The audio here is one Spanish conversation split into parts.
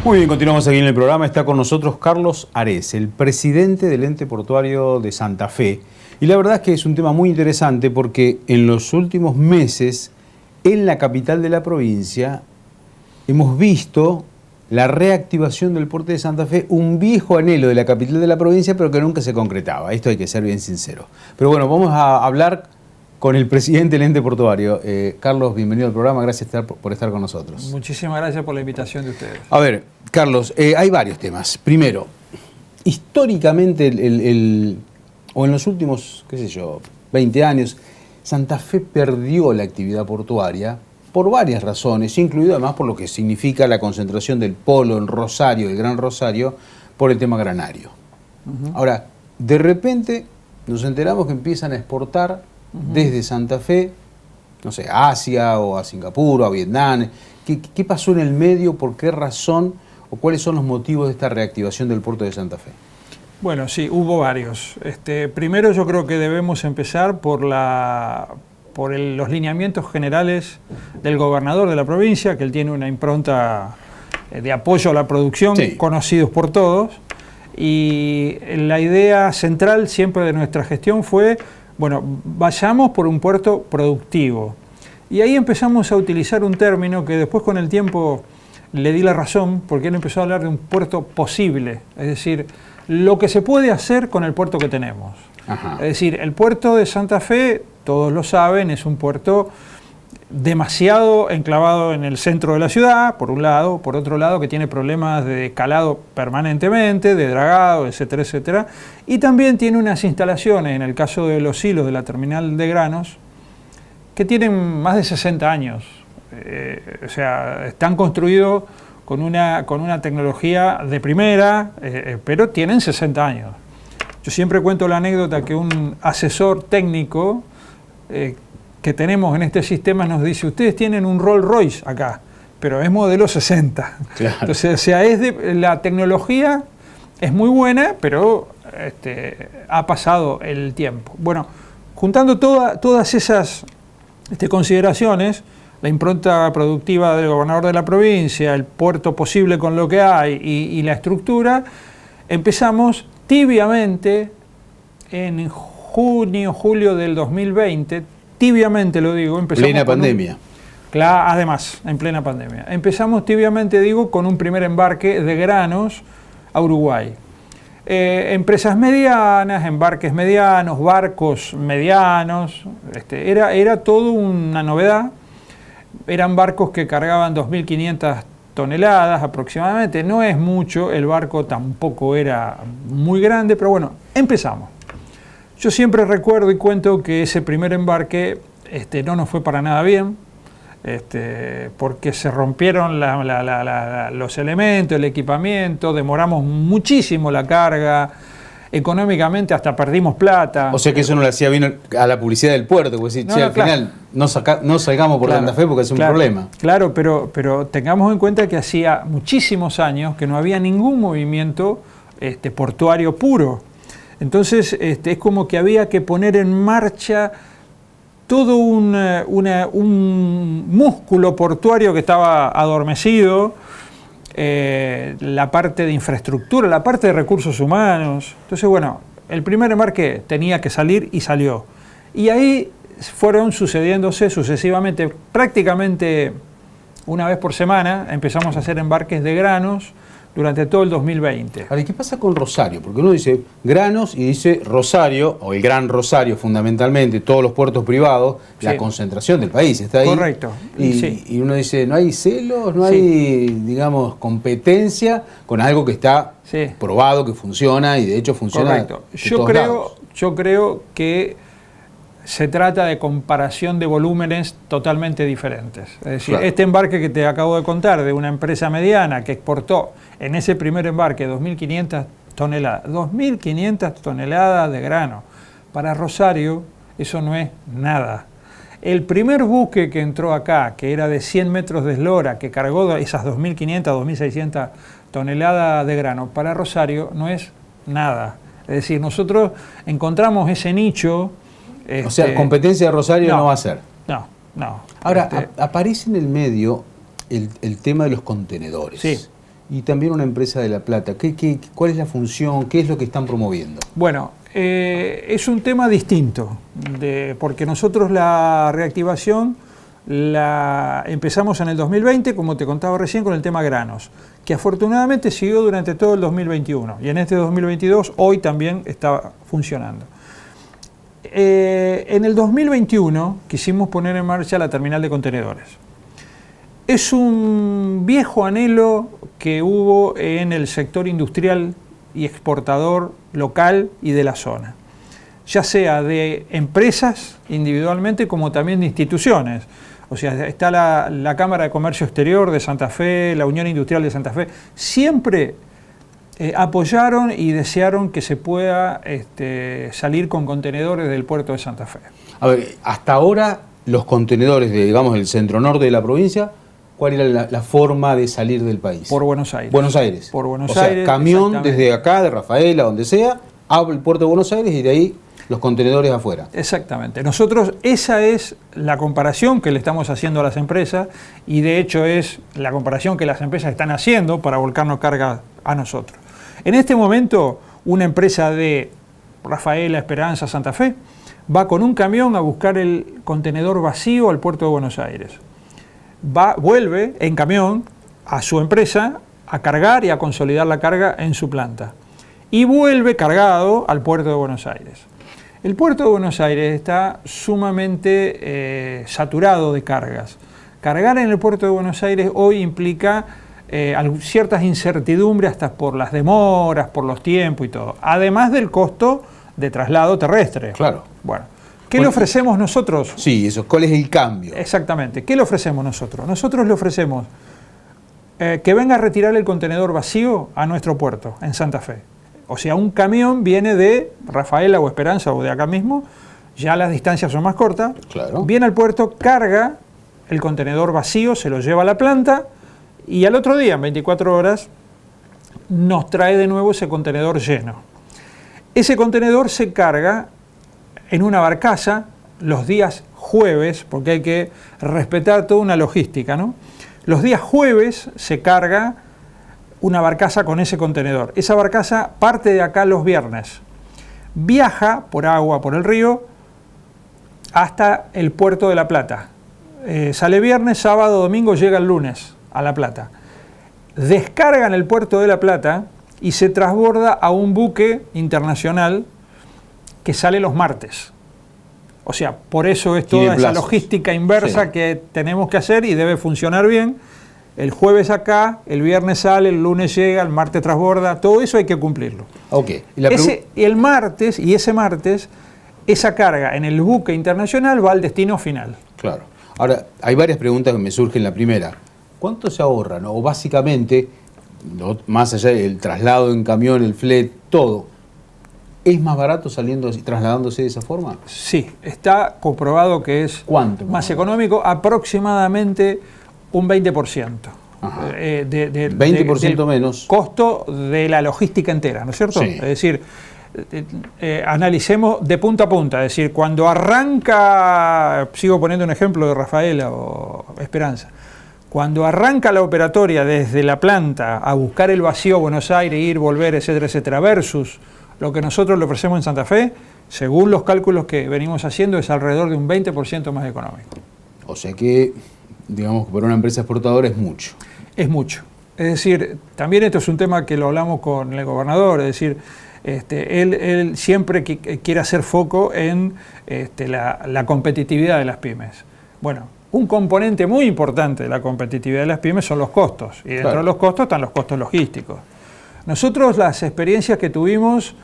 Muy bien, continuamos aquí en el programa. Está con nosotros Carlos Arés, el presidente del Ente Portuario de Santa Fe. Y la verdad es que es un tema muy interesante porque en los últimos meses, en la capital de la provincia, hemos visto la reactivación del puerto de Santa Fe, un viejo anhelo de la capital de la provincia, pero que nunca se concretaba. Esto hay que ser bien sincero. Pero bueno, vamos a hablar con el presidente del Ente Portuario. Carlos, bienvenido al programa, gracias por estar con nosotros. Muchísimas gracias por la invitación de ustedes. A ver, Carlos, hay varios temas. Primero, históricamente, o en los últimos, 20 años, Santa Fe perdió la actividad portuaria por varias razones, incluido además por lo que significa la concentración del polo en Rosario, el Gran Rosario, por el tema granario. Ahora, de repente nos enteramos que empiezan a exportar desde Santa Fe, no sé, a Asia o a Singapur o a Vietnam. ¿Qué pasó en el medio? ¿Por qué razón? ¿O cuáles son los motivos de esta reactivación del puerto de Santa Fe? Bueno, sí, hubo varios. Primero yo creo que debemos empezar por los lineamientos generales del gobernador de la provincia, que él tiene una impronta de apoyo a la producción, sí, conocidos por todos. Y la idea central siempre de nuestra gestión fue, bueno, vayamos por un puerto productivo. Y ahí empezamos a utilizar un término que después con el tiempo le di la razón, porque él empezó a hablar de un puerto posible, es decir, lo que se puede hacer con el puerto que tenemos. Ajá. Es decir, el puerto de Santa Fe, todos lo saben, es un puerto demasiado enclavado en el centro de la ciudad, por un lado, por otro lado que tiene problemas de calado permanentemente, de dragado, etcétera, etcétera, y también tiene unas instalaciones, en el caso de los silos de la terminal de granos, que tienen más de 60 años, o sea, están construidos con una tecnología de primera, pero tienen 60 años. Yo siempre cuento la anécdota que un asesor técnico que tenemos en este sistema nos dice, ustedes tienen un Rolls Royce acá, pero es modelo 60. Claro. Entonces, o sea, la tecnología es muy buena, pero ha pasado el tiempo. Bueno, juntando todas esas consideraciones, la impronta productiva del gobernador de la provincia, el puerto posible con lo que hay y la estructura, empezamos tibiamente en junio, julio del 2020, tibiamente lo digo, empezamos plena pandemia. Además, en plena pandemia. Empezamos tibiamente, digo, con un primer embarque de granos a Uruguay. Empresas medianas, embarques medianos, barcos medianos, era todo una novedad. Eran barcos que cargaban 2.500 toneladas aproximadamente, no es mucho, el barco tampoco era muy grande, pero bueno, empezamos. Yo siempre recuerdo y cuento que ese primer embarque no nos fue para nada bien, porque se rompieron los elementos, el equipamiento, demoramos muchísimo la carga, económicamente hasta perdimos plata. O sea que eso no le hacía bien a la publicidad del puerto, porque al final no salgamos por Santa Fe porque es un problema. Claro, pero tengamos en cuenta que hacía muchísimos años que no había ningún movimiento portuario puro. Entonces es como que había que poner en marcha todo un músculo portuario que estaba adormecido, la parte de infraestructura, la parte de recursos humanos. Entonces, bueno, el primer embarque tenía que salir y salió. Y ahí fueron sucediéndose sucesivamente, prácticamente una vez por semana, empezamos a hacer embarques de granos durante todo el 2020. Ahora, ¿y qué pasa con Rosario? Porque uno dice granos y dice Rosario, o el Gran Rosario fundamentalmente, todos los puertos privados, sí, la concentración del país está ahí. Correcto. Y uno dice, ¿no hay celos, no hay, digamos, competencia con algo que está probado, que funciona y de hecho funciona? Correcto. Yo creo que se trata de comparación de volúmenes totalmente diferentes. Es decir, este embarque que te acabo de contar de una empresa mediana que exportó en ese primer embarque 2.500 toneladas, 2.500 toneladas de grano. Para Rosario eso no es nada. El primer buque que entró acá, que era de 100 metros de eslora, que cargó esas 2.500, 2.600 toneladas de grano, para Rosario no es nada. Es decir, nosotros encontramos ese nicho. O sea, competencia de Rosario no va a ser. No. Ahora, aparece en el medio el tema de los contenedores. Sí. y también una empresa de La Plata. ¿Cuál es la función? ¿Qué es lo que están promoviendo? Bueno, es un tema distinto, porque nosotros la reactivación la empezamos en el 2020, como te contaba recién, con el tema granos, que afortunadamente siguió durante todo el 2021 y en este 2022 hoy también está funcionando. En el 2021 quisimos poner en marcha la terminal de contenedores. Es un viejo anhelo que hubo en el sector industrial y exportador local y de la zona, ya sea de empresas individualmente como también de instituciones. O sea, está la Cámara de Comercio Exterior de Santa Fe, la Unión Industrial de Santa Fe, siempre apoyaron y desearon que se pueda salir con contenedores del puerto de Santa Fe. A ver, hasta ahora los contenedores de, digamos, el centro norte de la provincia, ¿cuál era la forma de salir del país? Por Buenos Aires. Buenos Aires. Por Buenos O Aires. sea, camión desde acá, de Rafaela, donde sea, al puerto de Buenos Aires y de ahí los contenedores afuera. Exactamente. Nosotros, esa es la comparación que le estamos haciendo a las empresas y de hecho es la comparación que las empresas están haciendo para volcarnos carga a nosotros. En este momento, una empresa de Rafaela, Esperanza, Santa Fe, va con un camión a buscar el contenedor vacío al puerto de Buenos Aires. Vuelve en camión a su empresa a cargar y a consolidar la carga en su planta. Y vuelve cargado al puerto de Buenos Aires. El puerto de Buenos Aires está sumamente saturado de cargas. Cargar en el puerto de Buenos Aires hoy implica ciertas incertidumbres hasta por las demoras, por los tiempos y todo. Además del costo de traslado terrestre. Claro. Bueno, ¿qué le ofrecemos nosotros? Sí, eso. ¿Cuál es el cambio? Exactamente. ¿Qué le ofrecemos nosotros? Nosotros le ofrecemos que venga a retirar el contenedor vacío a nuestro puerto, en Santa Fe. O sea, un camión viene de Rafaela o Esperanza o de acá mismo, ya las distancias son más cortas, claro. Viene al puerto, carga el contenedor vacío, se lo lleva a la planta y al otro día, en 24 horas, nos trae de nuevo ese contenedor lleno. Ese contenedor se carga en una barcaza los días jueves, porque hay que respetar toda una logística, ¿no? Los días jueves se carga una barcaza con ese contenedor. Esa barcaza parte de acá los viernes, viaja por agua, por el río, hasta el puerto de La Plata. Sale viernes, sábado, domingo, llega el lunes a La Plata. Descarga en el puerto de La Plata y se transborda a un buque internacional que sale los martes. O sea, por eso es toda esa logística inversa que tenemos que hacer y debe funcionar bien. El jueves acá, el viernes sale, el lunes llega, el martes transborda, todo eso hay que cumplirlo. Okay. Ese martes, esa carga en el buque internacional va al destino final. Claro. Ahora, hay varias preguntas que me surgen. La primera, ¿cuánto se ahorra, no? O básicamente, más allá del traslado en camión, el flete, todo, ¿es más barato trasladándose de esa forma? Sí, está comprobado que es más económico, aproximadamente un 20%. Ajá. 20% menos. Costo de la logística entera, ¿no es cierto? Sí. Es decir, analicemos de punta a punta, es decir, cuando arranca, sigo poniendo un ejemplo de Rafaela o Esperanza, cuando arranca la operatoria desde la planta a buscar el vacío a Buenos Aires, ir, volver, etcétera, etcétera, versus lo que nosotros le ofrecemos en Santa Fe, según los cálculos que venimos haciendo, es alrededor de un 20% más económico. O sea que, digamos que para una empresa exportadora es mucho. Es mucho. Es decir, también esto es un tema que lo hablamos con el gobernador, es decir, él siempre quiere hacer foco en la competitividad de las pymes. Bueno, un componente muy importante de la competitividad de las pymes son los costos, y dentro de los costos están los costos logísticos. Nosotros las experiencias que tuvimos,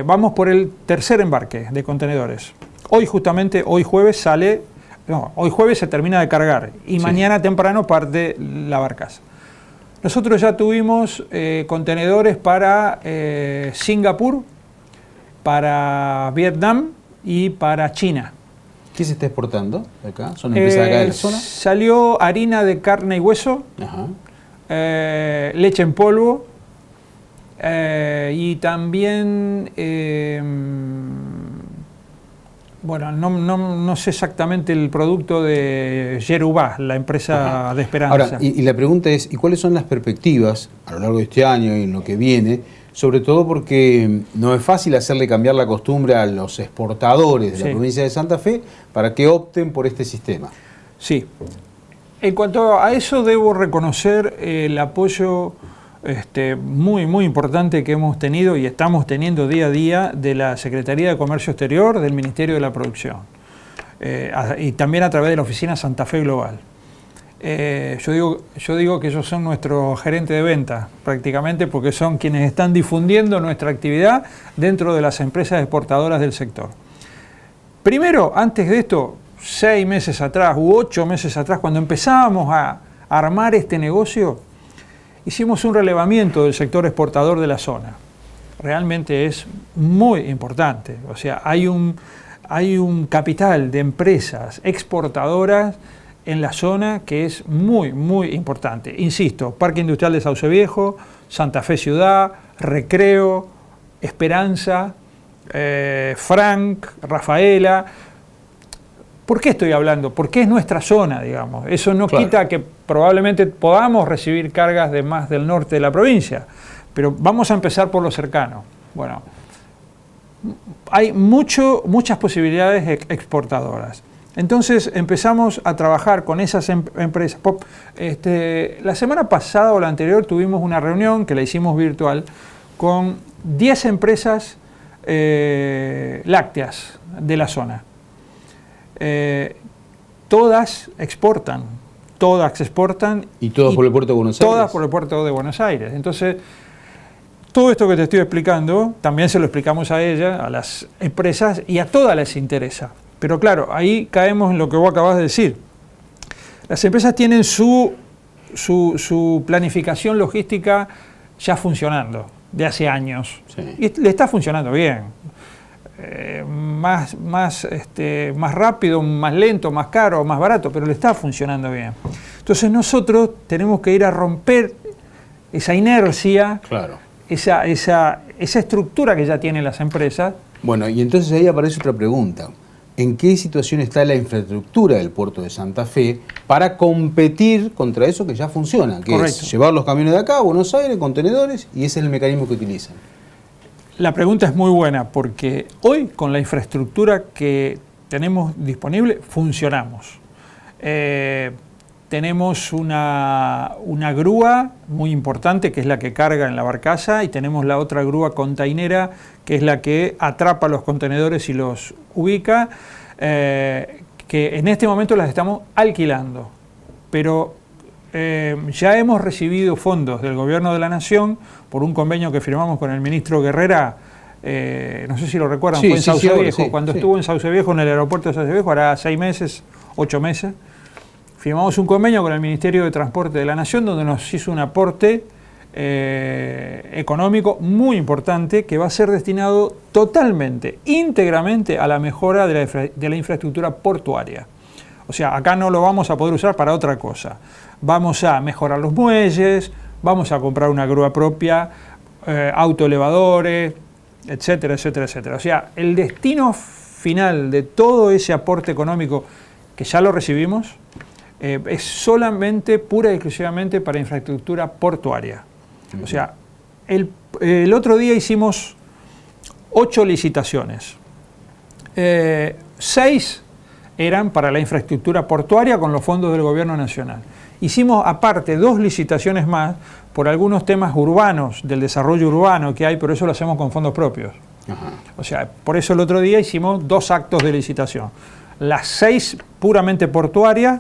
vamos por el tercer embarque de contenedores. Hoy jueves se termina de cargar y mañana temprano parte la barcaza. Nosotros ya tuvimos contenedores para Singapur, para Vietnam y para China. ¿Qué se está exportando acá? ¿Son empresas acá de la zona? Salió harina de carne y hueso, leche en polvo y también Bueno, no sé exactamente el producto de Yerubá, la empresa de Esperanza. Ahora, y la pregunta es, ¿y cuáles son las perspectivas a lo largo de este año y en lo que viene? Sobre todo porque no es fácil hacerle cambiar la costumbre a los exportadores de la provincia de Santa Fe para que opten por este sistema. Sí. En cuanto a eso, debo reconocer el apoyo muy importante que hemos tenido y estamos teniendo día a día de la Secretaría de Comercio Exterior, del Ministerio de la Producción, y también a través de la Oficina Santa Fe Global. Yo digo que ellos son nuestro gerente de venta, prácticamente, porque son quienes están difundiendo nuestra actividad dentro de las empresas exportadoras del sector. Primero, antes de esto, 6 meses atrás u 8 meses atrás, cuando empezábamos a armar este negocio, hicimos un relevamiento del sector exportador de la zona. Realmente es muy importante. O sea, hay un capital de empresas exportadoras en la zona que es muy importante. Insisto, Parque Industrial de Sauce Viejo, Santa Fe Ciudad, Recreo, Esperanza, Frank, Rafaela. ¿Por qué estoy hablando? Porque es nuestra zona, digamos. Eso no quita que probablemente podamos recibir cargas de más del norte de la provincia, pero vamos a empezar por lo cercano. Bueno, hay muchas posibilidades exportadoras. Entonces empezamos a trabajar con esas empresas. La semana pasada o la anterior tuvimos una reunión que la hicimos virtual con 10 empresas lácteas de la zona. Todas exportan. ¿Y todas por el puerto de Buenos Aires? Todas por el puerto de Buenos Aires. Entonces, todo esto que te estoy explicando, también se lo explicamos a ella, a las empresas, y a todas les interesa. Pero claro, ahí caemos en lo que vos acabas de decir. Las empresas tienen su planificación logística ya funcionando, de hace años. Sí. Y le está funcionando bien. Más rápido, más lento, más caro, más barato, pero le está funcionando bien. Entonces nosotros tenemos que ir a romper esa inercia, esa estructura que ya tienen las empresas. Bueno, y entonces ahí aparece otra pregunta. ¿En qué situación está la infraestructura del puerto de Santa Fe para competir contra eso que ya funciona? Que es llevar los camiones de acá a Buenos Aires, contenedores, y ese es el mecanismo que utilizan. La pregunta es muy buena porque hoy, con la infraestructura que tenemos disponible, funcionamos. Tenemos una grúa muy importante, que es la que carga en la barcaza, y tenemos la otra grúa containera, que es la que atrapa los contenedores y los ubica, que en este momento las estamos alquilando. Pero ya hemos recibido fondos del Gobierno de la Nación por un convenio que firmamos con el ministro Guerrera, no sé si lo recuerdan, fue en Sauce Viejo, cuando estuvo en Sauce Viejo, en el aeropuerto de Sauce Viejo, hará 6 meses, 8 meses, firmamos un convenio con el Ministerio de Transporte de la Nación donde nos hizo un aporte económico muy importante que va a ser destinado totalmente, íntegramente a la mejora de la infraestructura portuaria. O sea, acá no lo vamos a poder usar para otra cosa. Vamos a mejorar los muelles, vamos a comprar una grúa propia, autoelevadores, etcétera, etcétera, etcétera. O sea, el destino final de todo ese aporte económico que ya lo recibimos es solamente, pura y exclusivamente para infraestructura portuaria. O sea, el otro día hicimos 8 licitaciones. 6 eran para la infraestructura portuaria con los fondos del Gobierno Nacional. Hicimos aparte 2 licitaciones más por algunos temas urbanos, del desarrollo urbano que hay, pero eso lo hacemos con fondos propios. Ajá. O sea, por eso el otro día hicimos 2 actos de licitación. Las 6 puramente portuarias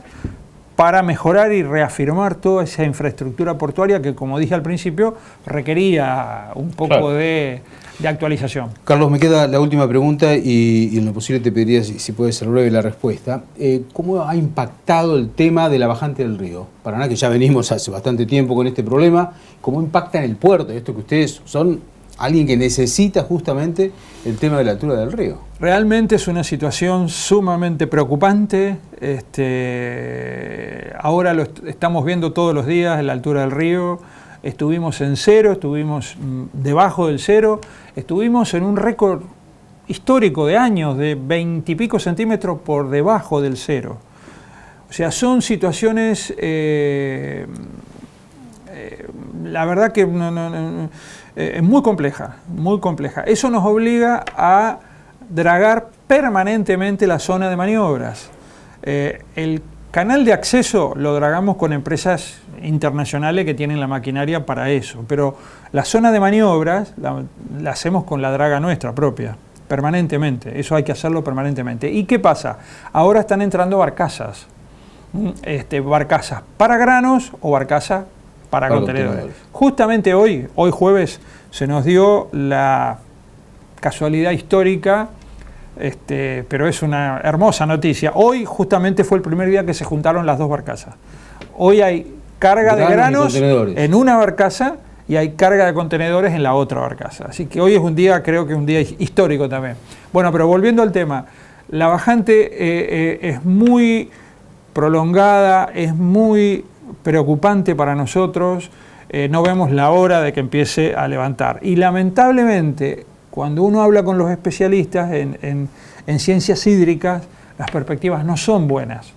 para mejorar y reafirmar toda esa infraestructura portuaria que, como dije al principio, requería un poco de actualización. Carlos, me queda la última pregunta y en lo posible te pediría si puede ser breve la respuesta. ¿Cómo ha impactado el tema de la bajante del río Paraná, que ya venimos hace bastante tiempo con este problema? ¿Cómo impacta en el puerto? Esto que ustedes son alguien que necesita justamente el tema de la altura del río. Realmente es una situación sumamente preocupante. Ahora lo estamos viendo todos los días, la altura del río. Estuvimos en 0, estuvimos debajo del 0, estuvimos en un récord histórico de años, de 20 y pico centímetros por debajo del cero. O sea, son situaciones, la verdad que es muy compleja, muy compleja. Eso nos obliga a dragar permanentemente la zona de maniobras. El canal de acceso lo dragamos con empresas internacionales que tienen la maquinaria para eso, pero la zona de maniobras la hacemos con la draga nuestra propia, permanentemente. Eso hay que hacerlo permanentemente. ¿Y qué pasa? Ahora están entrando barcazas. Barcazas para granos o barcazas para contenedores. Justamente hoy jueves, se nos dio la casualidad histórica, pero es una hermosa noticia. Hoy justamente fue el primer día que se juntaron las dos barcazas. Hoy hay carga de granos en una barcaza y hay carga de contenedores en la otra barcaza. Así que hoy es un día, creo que es un día histórico también. Bueno, pero volviendo al tema, la bajante es muy prolongada, es muy preocupante para nosotros, no vemos la hora de que empiece a levantar. Y lamentablemente, cuando uno habla con los especialistas en ciencias hídricas, las perspectivas no son buenas.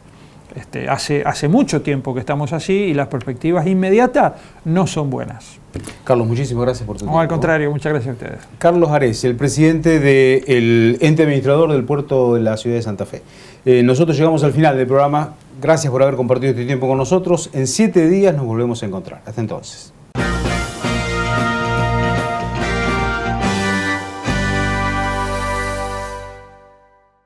Hace mucho tiempo que estamos así y las perspectivas inmediatas no son buenas. Carlos, muchísimas gracias por tu tiempo. No, al contrario, muchas gracias a ustedes. Carlos Ares, el presidente del ente administrador del puerto de la ciudad de Santa Fe. Nosotros llegamos al final del programa. Gracias por haber compartido este tiempo con nosotros. En 7 días nos volvemos a encontrar. Hasta entonces.